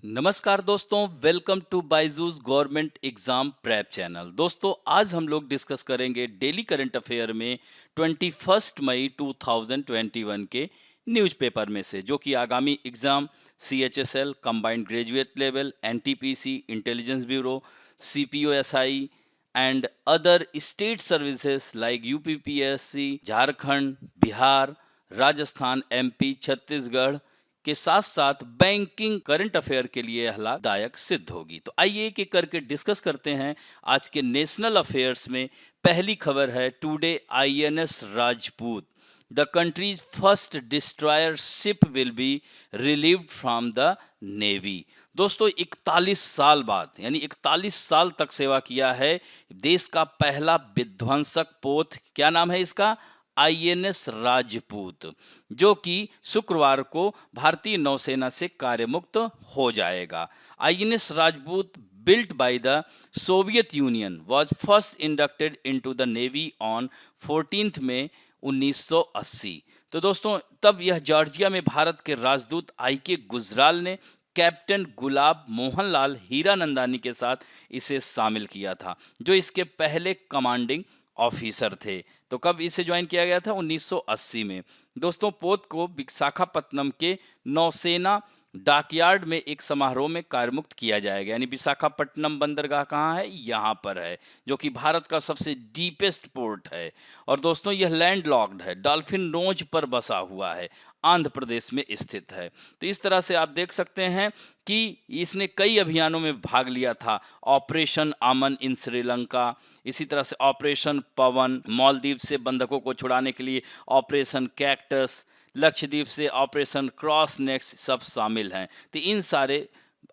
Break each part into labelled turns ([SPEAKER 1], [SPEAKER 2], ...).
[SPEAKER 1] नमस्कार दोस्तों, welcome to Byju's government exam prep channel. दोस्तों, आज हम लोग डिस्कस करेंगे डेली करंट अफेयर में 21 मई 2021 के न्यूज़पेपर में से, जो कि आगामी exam CHSL, combined graduate level, NTPC, intelligence bureau, CPOSI and other state services like UPPSC, Jharkhand, Bihar, Rajasthan, MP, Chhattisgarh के साथ साथ बैंकिंग करंट अफेयर के लिए यह लाभदायक सिद्ध होगी। तो आइए एक एक करके डिस्कस करते हैं। आज के नेशनल अफेयर्स में पहली खबर है, today INS Rajput, the countries first destroyer ship will be relieved from the navy. दोस्तों, 41 साल बाद, यानी 41 साल तक सेवा किया है देश का पहला विध्वंसक पोत, क्या नाम है इसका, INS राजपूत, जो कि शुक्रवार को भारतीय नौसेना से कार्यमुक्त हो जाएगा। INS Rajput, built by the Soviet Union, was first inducted into the Navy on 14 मई 1980। तो दोस्तों, तब यह जॉर्जिया में भारत के राजदूत IK गुजराल ने कैप्टन गुलाब मोहन लाल हीरानंदानी के साथ इसे शामिल किया था, जो इसके पहले कमांडिंग ऑफिसर थे। तो कब इसे ज्वाइन किया गया था, 1980 में। दोस्तों, पोत को विशाखापत्तनम के नौसेना डॉकयार्ड में एक समारोह में कार्यमुक्त किया जाएगा। यानी विशाखापट्टनम बंदरगाह कहाँ है, यहाँ पर है, जो कि भारत का सबसे डीपेस्ट पोर्ट है। और दोस्तों, यह लैंड लॉक्ड है, डॉल्फिन नोज पर बसा हुआ है, आंध्र प्रदेश में स्थित है। तो इस तरह से आप देख सकते हैं कि इसने कई अभियानों में भाग लिया था। ऑपरेशन अमन इन श्रीलंका, इसी तरह से ऑपरेशन पवन, मालदीव से बंधकों को छुड़ाने के लिए ऑपरेशन कैक्टस, लक्षद्वीप से ऑपरेशन क्रॉस नेक्स्ट, सब शामिल हैं। तो इन सारे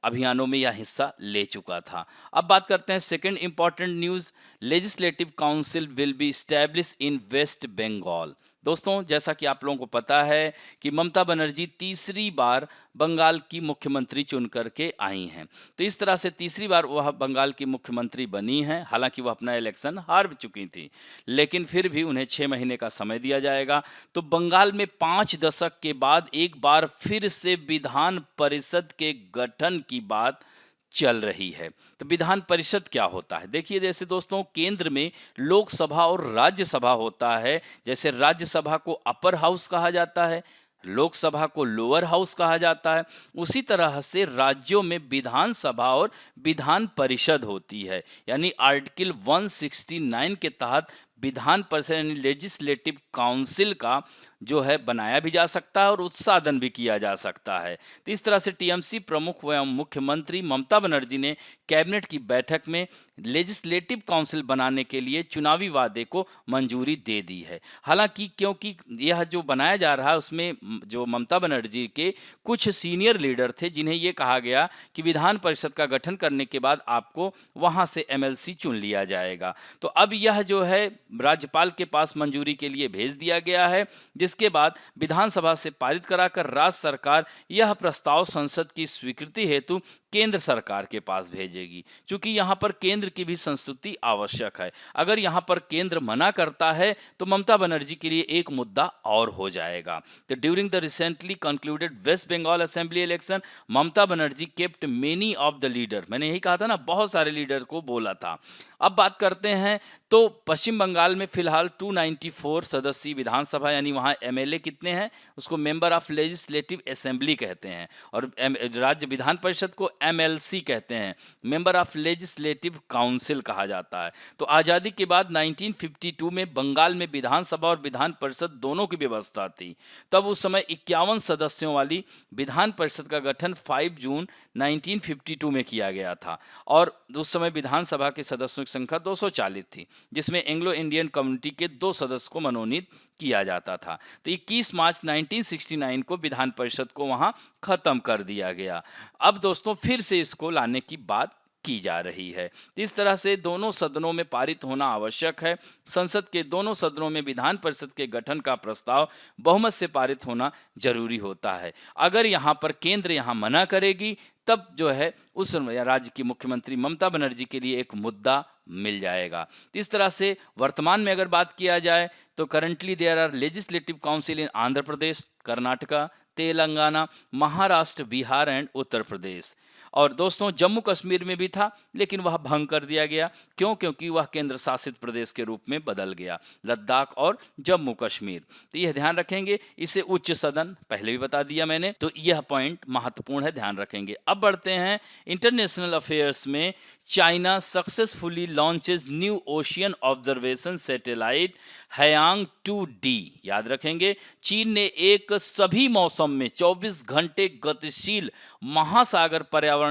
[SPEAKER 1] अभियानों में यह हिस्सा ले चुका था। अब बात करते हैं second important news, legislative council will be establish in West Bengal. दोस्तों, जैसा कि आप लोगों को पता है कि ममता बनर्जी तीसरी बार बंगाल की मुख्यमंत्री चुन करके आई हैं। तो इस तरह से तीसरी बार वह बंगाल की मुख्यमंत्री बनी हैं। हालांकि वह अपना इलेक्शन हार चुकी थी, लेकिन फिर भी उन्हें 6 महीने का समय दिया जाएगा। तो बंगाल में 5 दशक के बाद एक बार फिर से विधान परिषद के गठन की बात चल रही है। तो विधान परिषद क्या होता है, देखिए, जैसे दोस्तों, केंद्र में लोकसभा और राज्यसभा होता है। जैसे राज्यसभा को अपर हाउस कहा जाता है, लोकसभा को लोअर हाउस कहा जाता है, उसी तरह से राज्यों में विधानसभा और विधान परिषद होती है। यानी आर्टिकल 169 के तहत विधान परिषद यानी लेजिस्लेटिव काउंसिल का जो है बनाया भी जा सकता है और उत्साधन भी किया जा सकता है। तो इस तरह से TMC प्रमुख व मुख्यमंत्री ममता बनर्जी ने कैबिनेट की बैठक में लेजिस्लेटिव काउंसिल बनाने के लिए चुनावी वादे को मंजूरी दे दी है। हालांकि क्योंकि यह जो बनाया जा रहा है उसमें जो ममता बनर्जी के कुछ सीनियर लीडर थे, जिन्हें ये कहा गया कि विधान परिषद का गठन करने के बाद आपको वहां से MLC चुन लिया जाएगा। तो अब यह जो है राज्यपाल के पास मंजूरी के लिए भेज दिया गया है, जिसके बाद विधानसभा से पारित कराकर राज्य सरकार यह प्रस्ताव संसद की स्वीकृति हेतु केंद्र सरकार के पास भेजेगी। क्योंकि यहाँ पर केंद्र की भी संस्तुति आवश्यक है। अगर यहाँ पर केंद्र मना करता है तो ममता बनर्जी के लिए एक मुद्दा और हो जाएगा। तो during the recently concluded West Bengal assembly election, Mamata Banerjee kept many of the leader, मैंने यही कहा था ना, बहुत सारे लीडर को बोला था। अब बात करते हैं तो पश्चिम बंगाल में फिलहाल 294 सदस्यीय विधानसभा, यानी वहाँ MLA कितने हैं, उसको मेंबर ऑफ लेजिस्लेटिव असेंबली कहते हैं, और राज्य विधान परिषद को MLC कहते हैं, मेंबर ऑफ लेजिस्लेटिव काउंसिल कहा जाता है। तो आज़ादी के बाद 1952 में बंगाल में विधानसभा और विधान परिषद दोनों की व्यवस्था थी। तब उस समय 51 सदस्यों वाली विधान परिषद का गठन 5 जून 1952 में किया गया था, और उस समय विधानसभा के सदस्यों की संख्या 240 थी, जिसमें एंग्लो इंडियन कम्युनिटी के 2 सदस्य को मनोनीत किया जाता था। तो 21 मार्च 1969 को विधान परिषद को वहां खत्म कर दिया गया। अब दोस्तों, फिर से इसको लाने की बात की जा रही है। इस तरह से दोनों सदनों में पारित होना आवश्यक है। संसद के दोनों सदनों में विधान परिषद के गठन का प्रस्ताव बहुमत से पारित होना जरूरी होता है। अगर यहाँ पर केंद्र यहाँ मना करेगी, तब जो है उस राज्य की मुख्यमंत्री ममता बनर्जी के लिए एक मुद्दा मिल जाएगा। इस तरह से वर्तमान में अगर बात किया जाए तो currently there are legislative council in Andhra Pradesh, Karnataka, Telangana, Maharashtra, Bihar and Uttar Pradesh. और दोस्तों जम्मू कश्मीर में भी था, लेकिन वह भंग कर दिया गया। क्यों? क्योंकि वह केंद्र शासित प्रदेश के रूप में बदल गया, लद्दाख और जम्मू कश्मीर। तो यह ध्यान रखेंगे। इसे उच्च सदन पहले भी बता दिया मैंने, तो यह पॉइंट महत्वपूर्ण है, ध्यान रखेंगे। अब बढ़ते हैं इंटरनेशनल अफेयर्स में। China successfully launches new ocean observation satellite Haiyang 2D। याद रखेंगे, चीन ने एक सभी मौसम में 24 घंटे गतिशील महासागर पर्यावरण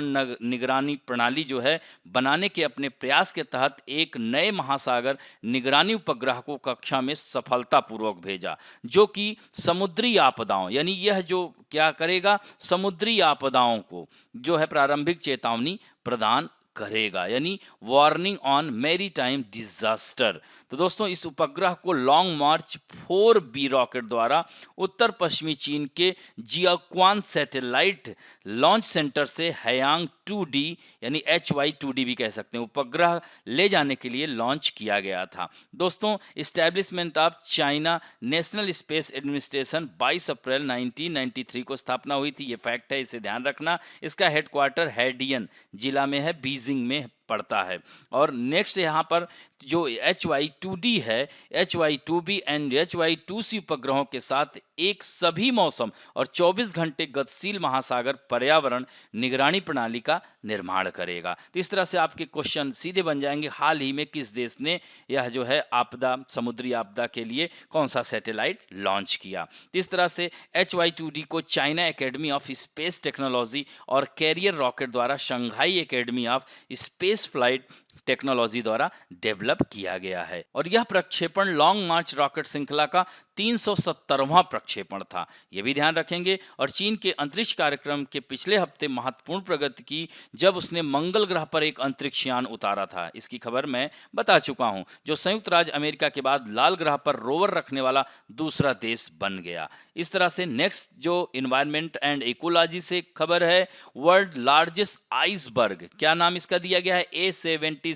[SPEAKER 1] निगरानी प्रणाली जो है बनाने के अपने प्रयास के तहत एक नए महासागर निगरानी उपग्रह को कक्षा में सफलतापूर्वक भेजा, जो कि समुद्री आपदाओं, यानी यह जो क्या करेगा, समुद्री आपदाओं को जो है प्रारंभिक चेतावनी प्रदान करेगा, यानी वार्निंग ऑन मैरीटाइम डिजास्टर। तो दोस्तों इस उपग्रह को लॉन्ग मार्च 4B रॉकेट द्वारा उत्तर पश्चिमी चीन के जियाक्वान सैटेलाइट लॉन्च सेंटर से हैयांग 2D यानी HY2D भी कह सकते हैं उपग्रह ले जाने के लिए लॉन्च किया गया था। दोस्तों establishment of China national space administration 22 अप्रैल 1993 को स्थापना हुई थी। ये फैक्ट है, इसे ध्यान रखना। इसका हेडक्वार्टर हैडियन जिला में है, बीजिंग में पड़ता है। और नेक्स्ट यहाँ पर जो HY2D है, HY2B एंड HY2C उपग्रहों के साथ एक सभी मौसम और 24 घंटे गतिशील महासागर पर्यावरण निगरानी प्रणाली का निर्माण करेगा। तो इस तरह से आपके क्वेश्चन सीधे बन जाएंगे। हाल ही में किस देश ने यह जो है आपदा, समुद्री आपदा के लिए कौन सा सैटेलाइट लॉन्च किया। तो इस तरह से HY2D को China academy of space technology और कैरियर रॉकेट द्वारा Shanghai academy of space flight technology द्वारा डेवलप किया गया है। और यह प्रक्षेपण लॉन्ग मार्च रॉकेट श्रृंखला का 370वां प्रक्षेपण था, यह भी ध्यान रखेंगे। और चीन के अंतरिक्ष कार्यक्रम के पिछले हफ्ते महत्वपूर्ण प्रगति की जब उसने मंगल ग्रह पर एक अंतरिक्ष यान उतारा था। इसकी खबर मैं बता चुका हूं, जो संयुक्त राज्य अमेरिका के बाद लाल ग्रह पर रोवर रखने वाला दूसरा देश बन गया। इस तरह से नेक्स्ट जो इन्वायरमेंट एंड इकोलॉजी से खबर है, वर्ल्ड लार्जेस्ट आइसबर्ग, क्या नाम इसका दिया गया है, A76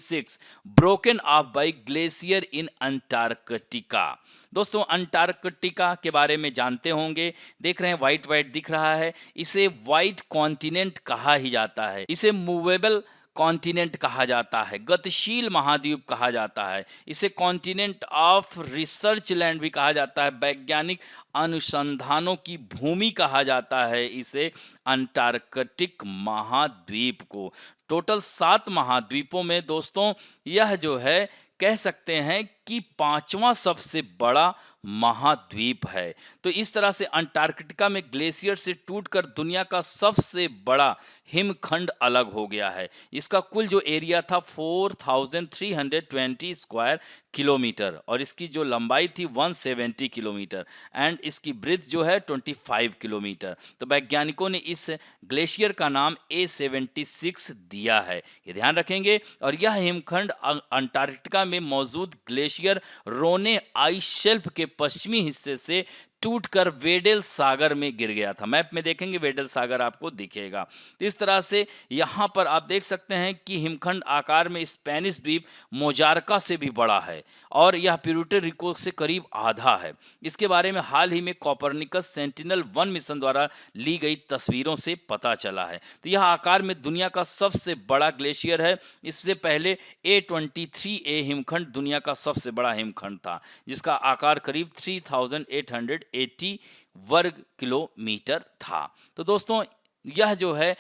[SPEAKER 1] broken off by glacier in Antarctica. दोस्तों अंटार्कटिका के बारे में जानते होंगे, देख रहे हैं व्हाइट व्हाइट दिख रहा है, इसे व्हाइट कॉन्टिनेंट कहा ही जाता है, इसे मूवेबल कॉन्टिनेंट कहा जाता है, गतिशील महाद्वीप कहा जाता है, इसे कॉन्टिनेंट ऑफ रिसर्च लैंड भी कहा जाता है, वैज्ञानिक अनुसंधानों की भूमि कहा जाता है इसे अंटार्कटिक महाद्वीप को। टोटल 7 महाद्वीपों में दोस्तों यह जो है कह सकते हैं कि 5वां सबसे बड़ा महाद्वीप है। तो इस तरह से अंटार्कटिका में ग्लेशियर से टूटकर दुनिया का सबसे बड़ा हिमखंड अलग हो गया है। इसका कुल जो एरिया था 4320 स्क्वायर किलोमीटर और इसकी जो लंबाई थी 170 किलोमीटर एंड इसकी ब्रीथ जो है 25 किलोमीटर। तो वैज्ञानिकों ने इस ग्लेशियर का नाम A76 दिया है, ये ध्यान रखेंगे। और यह हिमखंड अंटार्कटिका में मौजूद ग्लेशियर रोने आइस शेल्फ के पश्चिमी हिस्से से टूटकर वेडेल सागर में गिर गया था। मैप में देखेंगे वेडेल सागर आपको दिखेगा। इस तरह से यहाँ पर आप देख सकते हैं कि हिमखंड आकार में स्पेनिश द्वीप मोजार्का से भी बड़ा है और यह प्यूर्टो रिको से करीब आधा है। इसके बारे में हाल ही में कोपरनिकस सेंटिनल-1 मिशन द्वारा ली गई तस्वीरों से पता चला है। तो यह आकार में दुनिया का सबसे बड़ा ग्लेशियर है। इससे पहले A23A हिमखंड दुनिया का सबसे बड़ा हिमखंड था, जिसका आकार करीब 3880 वर्ग किलोमीटर था। तो दोस्तों यह जो है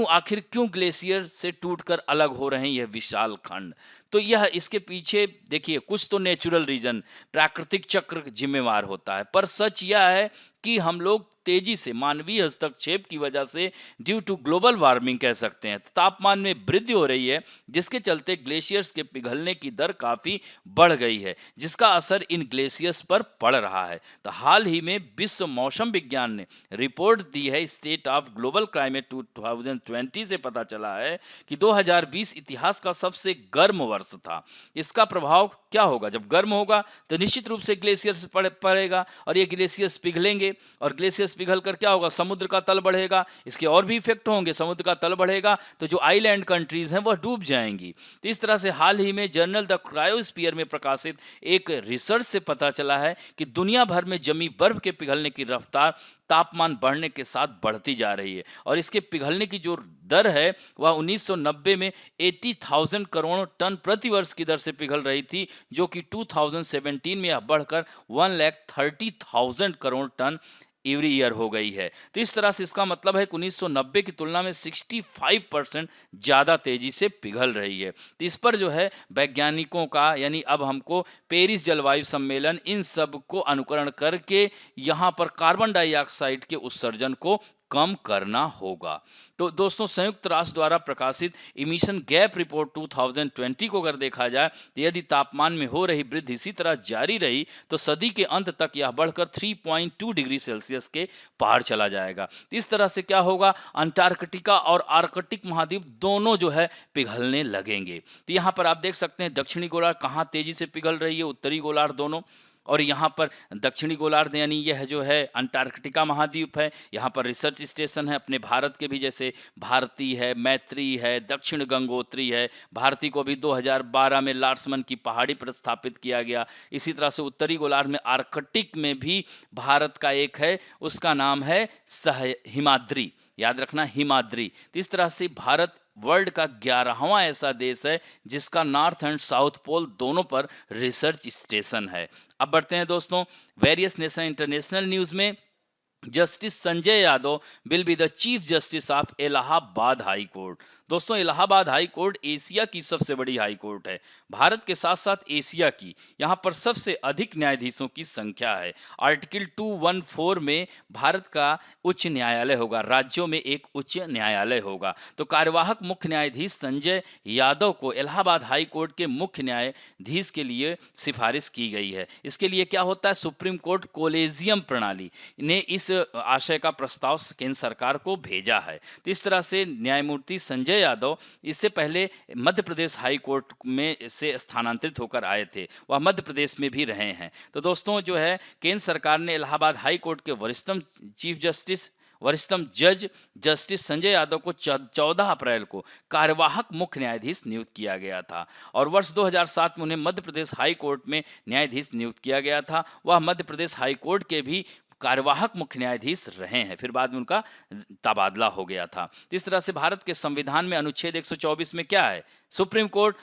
[SPEAKER 1] आखिर क्यों ग्लेशियर से टूटकर अलग हो रहे हैं यह विशाल खंड, तो यह इसके पीछे देखिए कुछ तो नेचुरल रीजन, प्राकृतिक चक्र जिम्मेवार होता है, पर सच यह है कि हम लोग तेजी से मानवीय हस्तक्षेप की वजह से ड्यू टू ग्लोबल वार्मिंग कह सकते हैं, तापमान में वृद्धि हो रही है, जिसके चलते ग्लेशियर्स के पिघलने की दर काफी बढ़ गई है, जिसका असर इन ग्लेशियर्स पर पड़ रहा है। तो हाल ही में विश्व मौसम विज्ञान ने रिपोर्ट दी है स्टेट ऑफ ग्लोबल क्लाइमेट 2020 से पता चला है कि 2020 इतिहास का सबसे गर्म वर्ष था। इसका प्रभाव क्या होगा, जब गर्म होगा तो निश्चित रूप से ग्लेशियर्स पड़ेगा और ये ग्लेशियर्स पिघलेंगे और ग्लेशियर्स पिघल कर क्या होगा, समुद्र का तल बढ़ेगा। इसके और भी इफेक्ट होंगे, समुद्र का तल बढ़ेगा तो जो आइलैंड कंट्रीज हैं वह डूब जाएंगी। तो इस तरह से हाल ही में जर्नल द क्रायोस्फीयर में प्रकाशित एक रिसर्च से पता चला है कि दुनिया भर में जमी बर्फ के पिघलने की रफ्तार तापमान बढ़ने के साथ बढ़ती जा रही है और इसके पिघलने की जो दर है वह 1990 में 80,000 करोड़ टन प्रति वर्ष की दर से पिघल रही थी, जो कि 2017 में यह बढ़कर 1,30,000 करोड़ टन एवरी ईयर हो गई है। तो इस तरह से इसका मतलब है कि 1990 की तुलना में 65% ज़्यादा तेजी से पिघल रही है। तो इस पर जो है वैज्ञानिकों का, यानी अब हमको पेरिस जलवायु सम्मेलन, इन सब को अनुकरण करके यहाँ पर कार्बन डाइऑक्साइड के उत्सर्जन को कम करना होगा। तो दोस्तों, संयुक्त राष्ट्र द्वारा प्रकाशित इमिशन गैप रिपोर्ट 2020 को अगर देखा जाए तो यदि तापमान में हो रही वृद्धि इसी तरह जारी रही तो सदी के अंत तक यह बढ़कर 3.2 डिग्री सेल्सियस के पार चला जाएगा। इस तरह से क्या होगा, अंटार्कटिका और आर्कटिक महाद्वीप दोनों जो है पिघलने लगेंगे। तो यहाँ पर आप देख सकते हैं दक्षिणी गोलार्ध कहाँ तेजी से पिघल रही है, उत्तरी गोलार्ध दोनों, और यहाँ पर दक्षिणी गोलार्ध यानी यह जो है अंटार्कटिका महाद्वीप है। यहाँ पर रिसर्च स्टेशन है अपने भारत के भी, जैसे भारती है, मैत्री है, दक्षिण गंगोत्री है। भारती को भी 2012 में लार्समन की पहाड़ी पर स्थापित किया गया। इसी तरह से उत्तरी गोलार्ध में आर्कटिक में भी भारत का एक है, उसका नाम है हिमाद्री, याद रखना हिमाद्री। तो इस तरह से भारत वर्ल्ड का 11वां ऐसा देश है जिसका नॉर्थ एंड साउथ पोल दोनों पर रिसर्च स्टेशन है। अब बढ़ते हैं दोस्तों वेरियस नेशनल इंटरनेशनल न्यूज़ में। Justice Sanjay Yadav will be the chief justice of Allahabad high court. दोस्तों, इलाहाबाद हाई कोर्ट एशिया की सबसे बड़ी हाई कोर्ट है, भारत के साथ साथ एशिया की। यहाँ पर सबसे अधिक न्यायाधीशों की संख्या है। आर्टिकल 214 में भारत का उच्च न्यायालय होगा, राज्यों में एक उच्च न्यायालय होगा। तो कार्यवाहक मुख्य न्यायाधीश संजय यादव को इलाहाबाद हाई कोर्ट के मुख्य न्यायाधीश के लिए सिफारिश की गई है। इसके लिए क्या होता है, सुप्रीम कोर्ट कोलेजियम प्रणाली ने इस आशय का प्रस्ताव केंद्र सरकार को भेजा है। तो इस तरह से न्यायमूर्ति संजय यादव इससे पहले मध्य प्रदेश हाई कोर्ट में से स्थानांतरित होकर आए थे, वह मध्य प्रदेश में भी रहे हैं। तो दोस्तों, जो है केंद्र सरकार ने इलाहाबाद हाई कोर्ट के वरिष्ठतम जज जस्टिस संजय यादव को 14 अप्रैल को कार्यवाहक मुख्य न्यायाधीश नियुक्त किया गया था और वर्ष 2007 में उन्हें मध्य प्रदेश हाई कोर्ट में न्यायाधीश नियुक्त किया गया था। वह मध्य प्रदेश हाई कोर्ट के भी कार्यवाहक मुख्य न्यायाधीश रहे हैं, फिर बाद में उनका तबादला हो गया था। इस तरह से भारत के संविधान में अनुच्छेद 124 में क्या है, सुप्रीम कोर्ट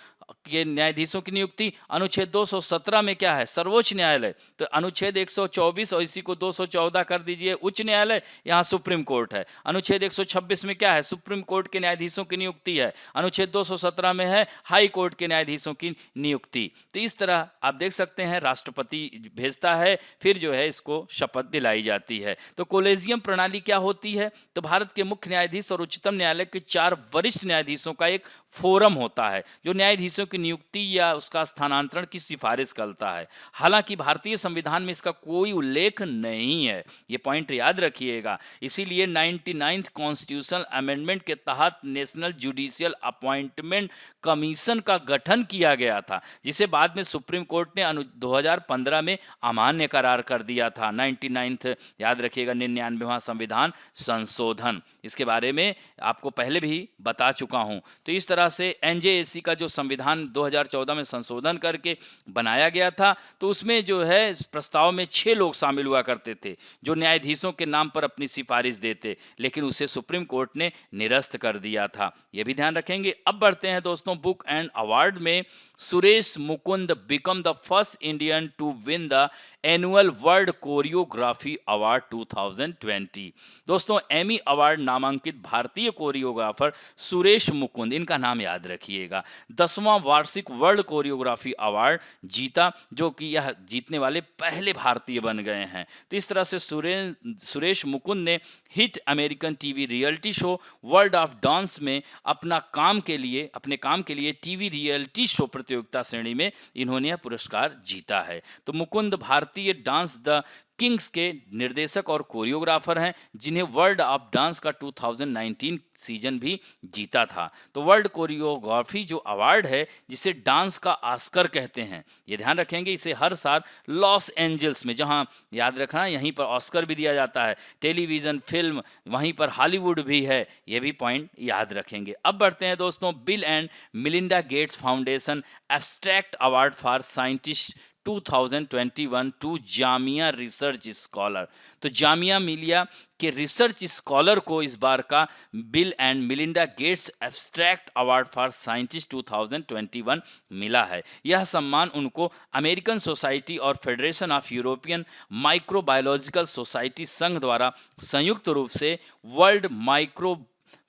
[SPEAKER 1] के न्यायाधीशों की नियुक्ति। अनुच्छेद 217 में क्या है, सर्वोच्च न्यायालय। तो अनुच्छेद 124 और इसी को 214 कर दीजिए, उच्च न्यायालय, यहाँ सुप्रीम कोर्ट है। अनुच्छेद 126 में क्या है, सुप्रीम कोर्ट के न्यायाधीशों की नियुक्ति है। अनुच्छेद 217 में है हाई कोर्ट के न्यायाधीशों की नियुक्ति। तो इस तरह आप देख सकते हैं राष्ट्रपति भेजता है, फिर जो है इसको शपथ दिलाई जाती है। तो कोलेजियम प्रणाली क्या होती है, तो भारत के मुख्य न्यायाधीश और उच्चतम न्यायालय के 4 वरिष्ठ न्यायाधीशों का एक फोरम होता है जो न्यायाधीशों की नियुक्ति या उसका स्थानांतरण की सिफारिश करता है। हालांकि भारतीय संविधान में इसका कोई उल्लेख नहीं है, ये पॉइंट याद रखिएगा। इसीलिए 99th कॉन्स्टिट्यूशनल अमेंडमेंट के तहत नेशनल जुडिशियल अपॉइंटमेंट कमीशन का गठन किया गया था, जिसे बाद में सुप्रीम कोर्ट ने 2015 में अमान्य करार कर दिया था। 99th याद रखिएगा, 99वां संविधान संशोधन, इसके बारे में आपको पहले भी बता चुका हूं। तो इस तरह से एनजेएसी का जो संविधान 2014 में संशोधन करके बनाया गया था, तो उसमें जो है प्रस्ताव में 6 लोग शामिल हुआ करते थे जो न्यायाधीशों के नाम पर अपनी सिफारिश देते, लेकिन उसे सुप्रीम कोर्ट ने निरस्त कर दिया था, ये भी ध्यान रखेंगे। अब बढ़ते हैं दोस्तों बुक एंड अवार्ड में। Suresh Mukund become the first Indian to win the annual world choreography award 2020। दोस्तों, एमी अवार्ड नामांकित भारतीय कोरियोग्राफर सुरेश मुकुंद, इनका नाम याद रखिएगा, 10वां वार्षिक वर्ल्ड कोरियोग्राफी अवार्ड जीता, जो कि यह जीतने वाले पहले भारतीय बन गए हैं। तो इस तरह से सुरेश मुकुंद ने hit American TV reality show world of dance में अपने काम के लिए टीवी रियलिटी शो प्रतियोगिता श्रेणी में इन्होंने यह पुरस्कार जीता है। तो मुकुंद भारतीय डांस द किंग्स के निर्देशक और कोरियोग्राफर हैं, जिन्हें वर्ल्ड ऑफ डांस का 2019 सीजन भी जीता था। तो वर्ल्ड कोरियोग्राफी जो अवार्ड है, जिसे डांस का ऑस्कर कहते हैं, ये ध्यान रखेंगे, इसे हर साल लॉस एंजल्स में, जहां याद रखना यहीं पर ऑस्कर भी दिया जाता है, टेलीविजन, फिल्म, वहीं पर हॉलीवुड भी है, ये भी पॉइंट याद रखेंगे। अब बढ़ते हैं दोस्तों, Bill and Melinda Gates foundation abstract award for scientist 2021 to Jamia research scholar. तो जामिया मिलिया के रिसर्च स्कॉलर को इस बार का bill and Melinda gets abstract award for scientist 2021 मिला है। यह सम्मान उनको अमेरिकन सोसाइटी और federation of European microbiological society संघ द्वारा संयुक्त रूप से वर्ल्ड माइक्रो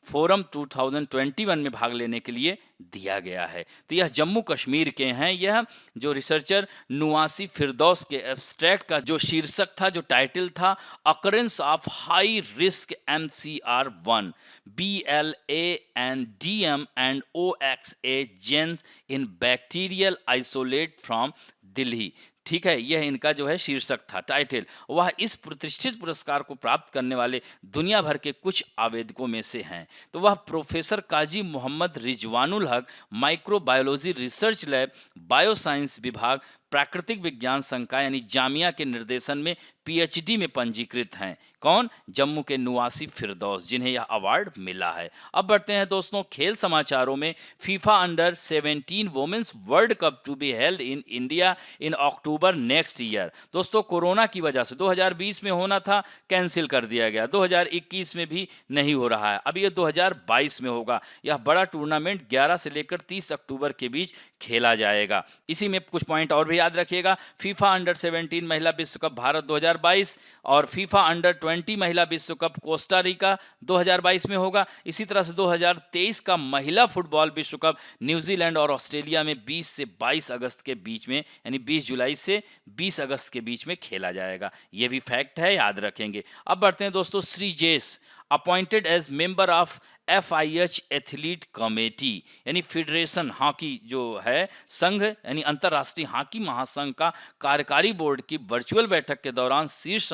[SPEAKER 1] फोरम 2021 में भाग लेने के लिए दिया गया है। तो यह जम्मू कश्मीर के हैं। यह जो रिसर्चर नुआसी फिरदौस के एब्स्ट्रैक्ट का जो शीर्षक था, जो टाइटल था, occurrence of high risk MCR1 BLANDM and OXA genes in bacterial isolate from Delhi. ठीक है, यह इनका जो है शीर्षक था, टाइटल। वह इस प्रतिष्ठित पुरस्कार को प्राप्त करने वाले दुनिया भर के कुछ आवेदकों में से हैं। तो वह प्रोफेसर काजी मोहम्मद रिजवानुल हक, माइक्रोबायोलॉजी रिसर्च लैब, बायोसाइंस विभाग, प्राकृतिक विज्ञान संकाय यानी जामिया के निर्देशन में PhD में पंजीकृत हैं। कौन? जम्मू के नुआसी फिरदौस, जिन्हें यह अवार्ड मिला है। अब बढ़ते हैं दोस्तों खेल समाचारों में। FIFA under 17 women's world cup to be held in India in October next year. दोस्तों कोरोना की वजह से 2020 में होना था, कैंसिल कर दिया गया। 2021 में भी नहीं हो रहा है, अब यह 2022 में होगा। यह बड़ा टूर्नामेंट 11 से लेकर 30 अक्टूबर के बीच खेला जाएगा। इसी में कुछ पॉइंट और भी याद रखिएगा। फीफा अंडर 17 महिला विश्व कप भारत 2022 और फीफा अंडर 20 महिला विश्व कप कोस्टा रिका 2022 में होगा। इसी तरह से 2023 का महिला फुटबॉल विश्व कप न्यूजीलैंड और ऑस्ट्रेलिया में 20 से 22 अगस्त के बीच में, यानी 20 जुलाई से 20 अगस्त के बीच में खेला जाएगा। यह भी फैक्ट है, याद रखेंगे। अब बढ़ते हैं दोस्तों, Sreejesh appointed as member of FIH athlete committee, यानी फेडरेशन हॉकी जो है संघ, यानी अंतर्राष्ट्रीय हॉकी महासंघ का कार्यकारी बोर्ड की वर्चुअल बैठक के दौरान शीर्ष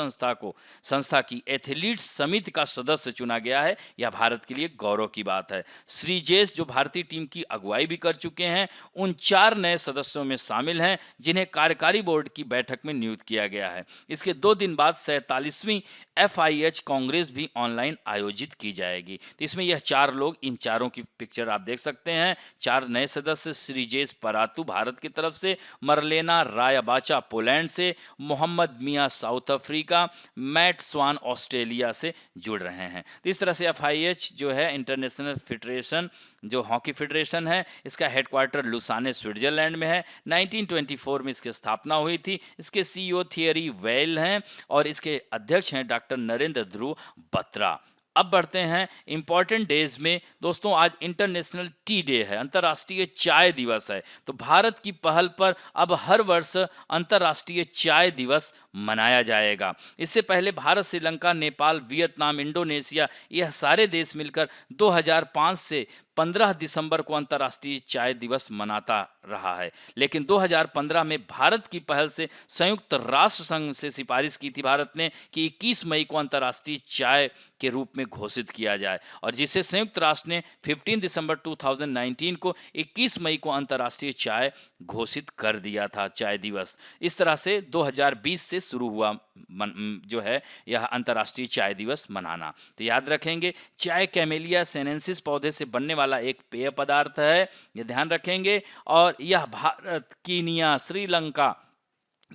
[SPEAKER 1] संस्था की एथलीट समिति का सदस्य चुना गया है। यह भारत के लिए गौरव की बात है। श्रीजेश जो भारतीय टीम की अगुवाई भी कर चुके हैं, उन 4 नए सदस्यों में शामिल हैं जिन्हें कार्यकारी बोर्ड की बैठक में नियुक्त किया गया है। इसके 2 दिन बाद 47वीं FIH कांग्रेस भी ऑनलाइन आयोजित की जाएगी। तो इसमें यह 4 लोग, इन चारों की पिक्चर आप देख सकते हैं। 4 नए सदस्य, श्रीजेश परातू भारत की तरफ से, मरलेना रायाबाचा पोलैंड से, मोहम्मद मियां साउथ अफ्रीका, मैट स्वान ऑस्ट्रेलिया से जुड़ रहे हैं। तो इस तरह से FIH जो है इंटरनेशनल फेडरेशन, जो हॉकी फेडरेशन है, इसका हेडक्वार्टर लुसाने स्विट्जरलैंड में है। 1924 में इसकी स्थापना हुई थी। इसके CEO थियरी वेल हैं और इसके अध्यक्ष हैं डॉक्टर नरेंद्र ध्रुव बत्रा। अब बढ़ते हैं इंपॉर्टेंट डेज में। दोस्तों आज इंटरनेशनल टी डे है, अंतर्राष्ट्रीय चाय दिवस है। तो भारत की पहल पर अब हर वर्ष अंतर्राष्ट्रीय चाय दिवस मनाया जाएगा। इससे पहले भारत, श्रीलंका, नेपाल, वियतनाम, इंडोनेशिया, यह सारे देश मिलकर 2005 से 15 दिसंबर को अंतर्राष्ट्रीय चाय दिवस मनाता रहा है। लेकिन 2015 में भारत की पहल से संयुक्त राष्ट्र संघ से सिफारिश की थी भारत ने कि 21 मई को अंतर्राष्ट्रीय चाय के रूप में घोषित किया जाए, और जिसे संयुक्त राष्ट्र ने 15 दिसंबर 2019 को 21 मई को अंतर्राष्ट्रीय चाय घोषित कर दिया था, चाय दिवस। इस तरह से 2020 से शुरू हुआ जो है यह अंतर्राष्ट्रीय चाय दिवस मनाना। तो याद रखेंगे, चाय कैमेलिया सेनेंसिस पौधे से बनने वाला एक पेय पदार्थ है, ये ध्यान रखेंगे। और यह भारत, कीनिया, श्रीलंका,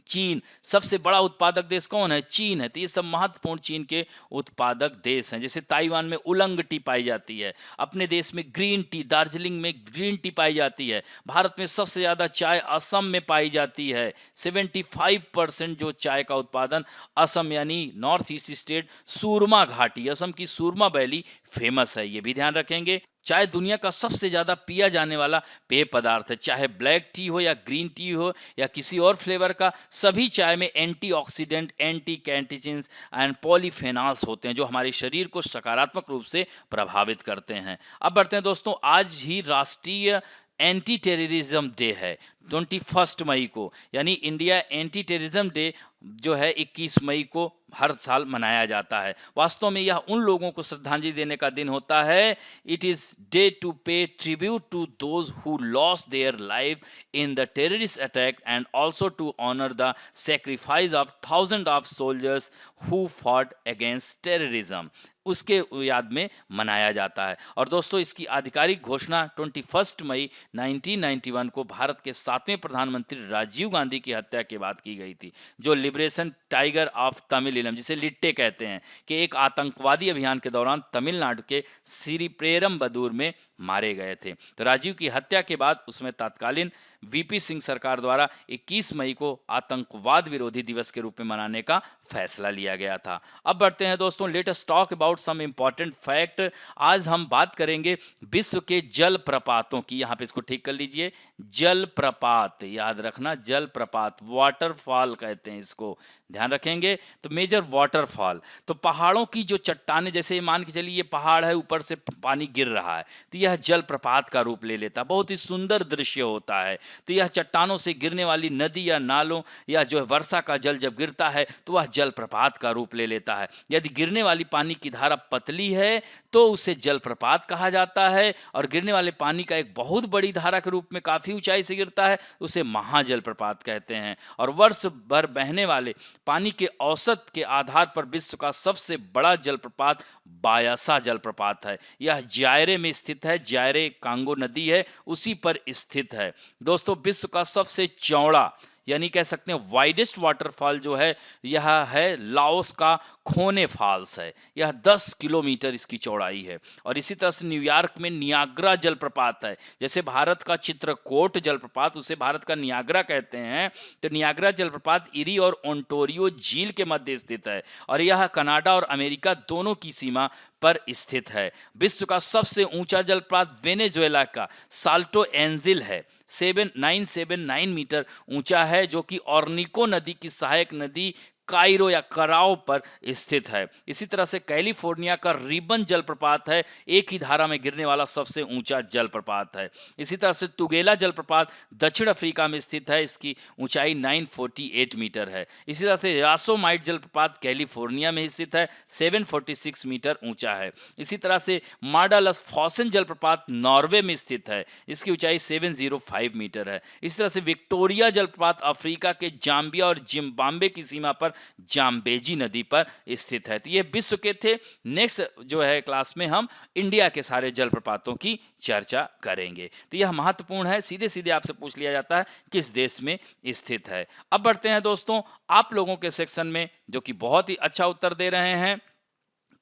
[SPEAKER 1] चीन, सबसे बड़ा उत्पादक देश कौन है? चीन है। तो ये सब महत्वपूर्ण चीन के उत्पादक देश हैं। जैसे ताइवान में उलंग टी पाई जाती है, अपने देश में ग्रीन टी, दार्जिलिंग में ग्रीन टी पाई जाती है। भारत में सबसे ज़्यादा चाय असम में पाई जाती है। 75% जो चाय का उत्पादन असम यानी नॉर्थ ईस्ट स्टेट, सूरमा घाटी, असम की सूरमा वैली फेमस है, ये भी ध्यान रखेंगे। चाय दुनिया का सबसे ज़्यादा पिया जाने वाला पेय पदार्थ है, चाहे ब्लैक टी हो या ग्रीन टी हो या किसी और फ्लेवर का। सभी चाय में antioxidant, anti catechins and polyphenols होते हैं जो हमारे शरीर को सकारात्मक रूप से प्रभावित करते हैं। अब बढ़ते हैं दोस्तों, आज ही राष्ट्रीय एंटी टेररिज्म डे है 21 मई को, यानी इंडिया एंटी टेररिज्म डे जो है 21 मई को हर साल मनाया जाता है। वास्तव में यह उन लोगों को श्रद्धांजलि देने का दिन होता है। It is day to pay tribute to those who lost their life in the terrorist attack and also to honour the sacrifice of thousand of soldiers who fought against terrorism, उसके याद में मनाया जाता है। और दोस्तों, इसकी आधिकारिक घोषणा 21 मई 1991 को भारत के 7वें प्रधानमंत्री राजीव गांधी की हत्या के बाद की गई थी, जो लिबरेशन टाइगर ऑफ तमिलिलम, जिसे लिट्टे कहते हैं, कि एक आतंकवादी अभियान के दौरान तमिलनाडु के श्रीपेरम्बदूर में मारे गए थे। तो राजीव की हत्या के बाद उसमें तत्कालीन वीपी सिंह सरकार द्वारा 21 मई को आतंकवाद विरोधी दिवस के रूप में मनाने का फैसला लिया गया था। अब बढ़ते हैं दोस्तों, let us talk about some important fact. आज हम बात करेंगे विश्व के जल प्रपातों की। यहाँ पे इसको ठीक कर लीजिए, जल प्रपात, याद रखना, जल प्रपात, वाटरफॉल कहते हैं इसको, ध्यान रखेंगे। तो मेजर वाटरफॉल, तो पहाड़ों की जो चट्टानें, जैसे मान के चलिए ये पहाड़ है, ऊपर से पानी गिर रहा है, तो यह जल प्रपात का रूप ले लेता है। बहुत ही सुंदर दृश्य होता है। तो यह चट्टानों से गिरने वाली नदी या नालों या जो है वर्षा का जल जब गिरता है तो वह जल प्रपात का रूप ले लेता है। यदि गिरने वाली पानी की धारा पतली है तो उसे जल प्रपात कहा जाता है, और गिरने वाले पानी का एक बहुत बड़ी धारा के रूप में काफी ऊंचाई से गिरता है, उसे महाजल प्रपात कहते हैं। और वर्ष भर बहने वाले पानी के औसत के आधार पर विश्व का सबसे बड़ा जलप्रपात बायासा जलप्रपात है। यह जायरे में स्थित है, जायरे कांगो नदी है उसी पर स्थित है। दोस्तों, विश्व का सबसे चौड़ा यानी कह सकते हैं वाइडेस्ट वाटरफॉल जो है यह है लाओस का खोने फॉल्स है। यह 10 किलोमीटर इसकी चौड़ाई है। और इसी तरह से न्यूयॉर्क में नियाग्रा जलप्रपात है। जैसे भारत का चित्रकूट जलप्रपात, उसे भारत का नियाग्रा कहते हैं, तो नियाग्रा जलप्रपात इरी और ओंटारियो झील के मध्य स्थित है, और यह कनाडा और अमेरिका दोनों की सीमा पर स्थित है। विश्व का सबसे ऊंचा जलप्रपात वेनेजुएला का साल्टो एंजिल है, 979 मीटर ऊंचा है, जो कि ऑर्निको नदी की सहायक नदी कायरो या कराओ पर स्थित है। इसी तरह से कैलिफोर्निया का रिबन जलप्रपात है, एक ही धारा में गिरने वाला सबसे ऊंचा जलप्रपात है। इसी तरह से तुगेला जलप्रपात दक्षिण अफ्रीका में स्थित है, इसकी ऊंचाई 948 मीटर है। इसी तरह से यासोमाइट जलप्रपात कैलिफोर्निया में स्थित है, 746 मीटर ऊंचा है। इसी तरह से मार्डालस फॉसन जलप्रपात नॉर्वे में स्थित है, इसकी ऊंचाई 705 मीटर है। इसी तरह से विक्टोरिया जलप्रपात अफ्रीका के जाम्बिया और जिम्बाब्वे की सीमा पर जाम्बेजी नदी पर स्थित है। तो ये विश्व के थे। नेक्स्ट जो है क्लास में हम इंडिया के सारे जलप्रपातों की चर्चा करेंगे। तो यह महत्वपूर्ण है, सीधे सीधे आपसे पूछ लिया जाता है किस देश में स्थित है। अब बढ़ते हैं दोस्तों आप लोगों के सेक्शन में, जो कि बहुत ही अच्छा उत्तर दे रहे हैं।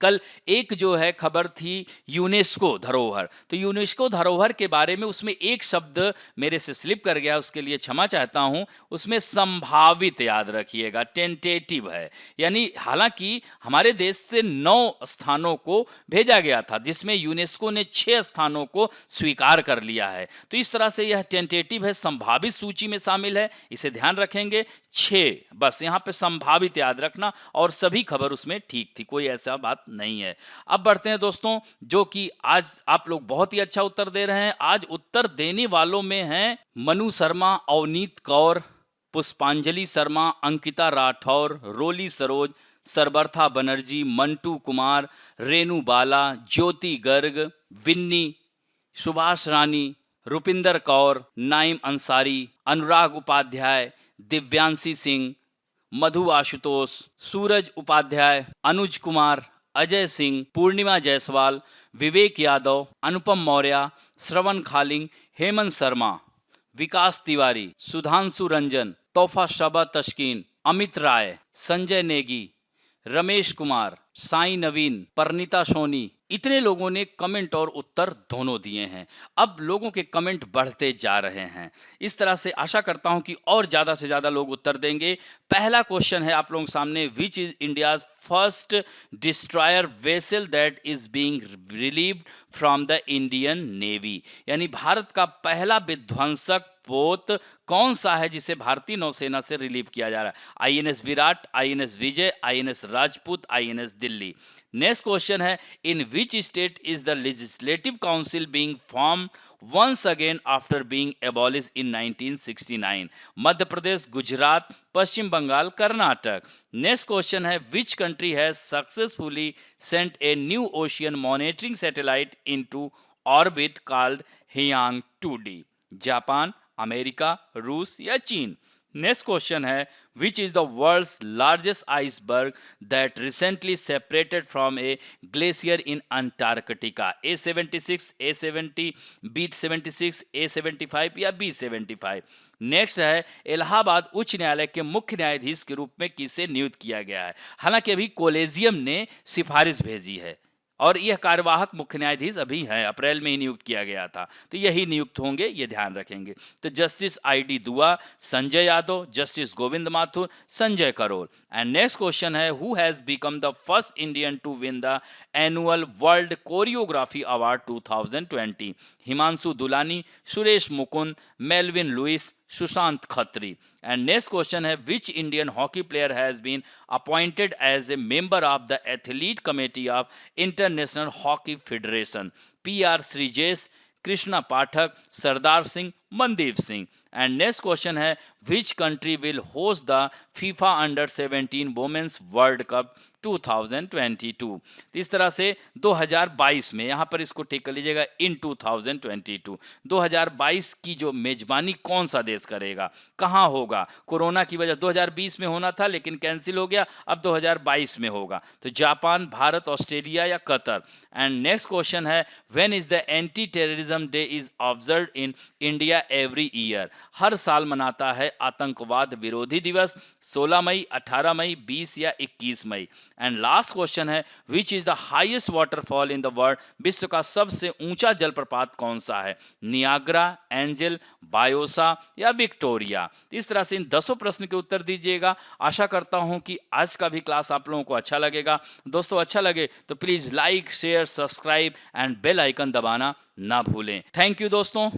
[SPEAKER 1] कल एक जो है खबर थी यूनेस्को धरोहर, तो यूनेस्को धरोहर के बारे में उसमें एक शब्द मेरे से स्लिप कर गया, उसके लिए क्षमा चाहता हूं। उसमें संभावित, याद रखिएगा, टेंटेटिव है। यानी हालांकि हमारे देश से 9 स्थानों को भेजा गया था, जिसमें यूनेस्को ने 6 स्थानों को स्वीकार कर लिया है। तो इस तरह से यह टेंटेटिव है, संभावित सूची में शामिल है, इसे ध्यान रखेंगे। 6 बस यहाँ पे संभावित याद रखना, और सभी खबर उसमें ठीक थी, कोई ऐसा बात नहीं है। अब बढ़ते हैं दोस्तों, जो कि आज आप लोग बहुत ही अच्छा उत्तर दे रहे हैं। आज उत्तर देने वालों में हैं मनु शर्मा, अवनीत कौर, पुष्पांजलि शर्मा, अंकिता राठौर, रोली सरोज, सरबर्था बनर्जी, मंटू कुमार, रेणु बाला, ज्योति गर्ग, विन्नी, सुभाष रानी, रुपिंदर कौर, नाइम अंसारी, अनुराग उपाध्याय, दिव्यांशी सिंह, मधु आशुतोष, सूरज उपाध्याय, अनुज कुमार, अजय सिंह, पूर्णिमा जायसवाल, विवेक यादव, अनुपम मौर्य, श्रवण खालिंग, हेमंत शर्मा, विकास तिवारी, सुधांशु रंजन, तोहफा शबा तस्कीन, अमित राय, संजय नेगी, रमेश कुमार, साई नवीन, परनीता सोनी, इतने लोगों ने कमेंट और उत्तर दोनों दिए हैं। अब लोगों के कमेंट बढ़ते जा रहे हैं। इस तरह से आशा करता हूं कि और ज़्यादा से ज़्यादा लोग उत्तर देंगे। पहला क्वेश्चन है आप लोगों के सामने, which is India's first destroyer vessel that is being relieved from the Indian navy. यानी भारत का पहला विध्वंसक पोत कौन सा है जिसे भारतीय नौसेना से रिलीव किया जा रहा है? INS Virat, INS Vijay, INS Rajput, INS Delhi. Next question है, in which state is the legislative council being form once again after being abolish in 1969? Madhya Pradesh, Gujarat, Paschim Bangal, Karnataka. Next question है, which country has successfully sent a new ocean monitoring satellite into orbit called Haiyang 2D? Japan, America, रूस या चीन? Next question है, which is the world's largest iceberg that recently separated from A glacier in Antarctica? A76, A70, B76, A75 या B75? Next है, इलाहाबाद उच्च न्यायालय के मुख्य न्यायाधीश के रूप में किसे नियुक्त किया गया है? हालांकि अभी कोलेजियम ने सिफारिश भेजी है और यह कार्यवाहक मुख्य न्यायाधीश अभी हैं, अप्रैल में ही नियुक्त किया गया था, तो यही नियुक्त होंगे, ये ध्यान रखेंगे। तो justice ID Dua, Sanjay Yadav, justice Govind Mathur, Sanjay Karol. And next question है, who has become the first Indian to win the annual world choreography award 2020? Himanshu Dulani, Suresh Mukund, Melvin Louis, Sushant Khatri. And next question है, which Indian hockey player has been appointed as a member of the athlete committee of international hockey federation? PR Sreejesh, Krishna Pathak, Sardar Singh, Mandeep Singh. And next question है, which country will host the FIFA अंडर-17 women's world cup 2022? तो इस तरह से 2022 में, यहाँ पर इसको टिक कर लीजिएगा, इन 2022 2022 की जो मेजबानी कौन सा देश करेगा, कहाँ होगा? कोरोना की वजह 2020 में होना था लेकिन कैंसिल हो गया, अब 2022 में होगा। तो जापान, भारत, ऑस्ट्रेलिया या कतर? एंड नेक्स्ट क्वेश्चन है, when is the anti terrorism day is observed in India every year? हर साल मनाता है आतंकवाद विरोधी दिवस? 16 मई, 18 मई, 20 या 21 मई? एंड लास्ट क्वेश्चन है, which is the highest waterfall in the world? विश्व का सबसे ऊंचा जलप्रपात कौन सा है? नियाग्रा, एंजल, बायोसा या विक्टोरिया? इस तरह से इन 10 प्रश्न के उत्तर दीजिएगा। आशा करता हूं कि आज का भी क्लास आप लोगों को अच्छा लगेगा। दोस्तों अच्छा लगे तो please like, share, subscribe and bell icon दबाना ना भूलें। थैंक यू दोस्तों।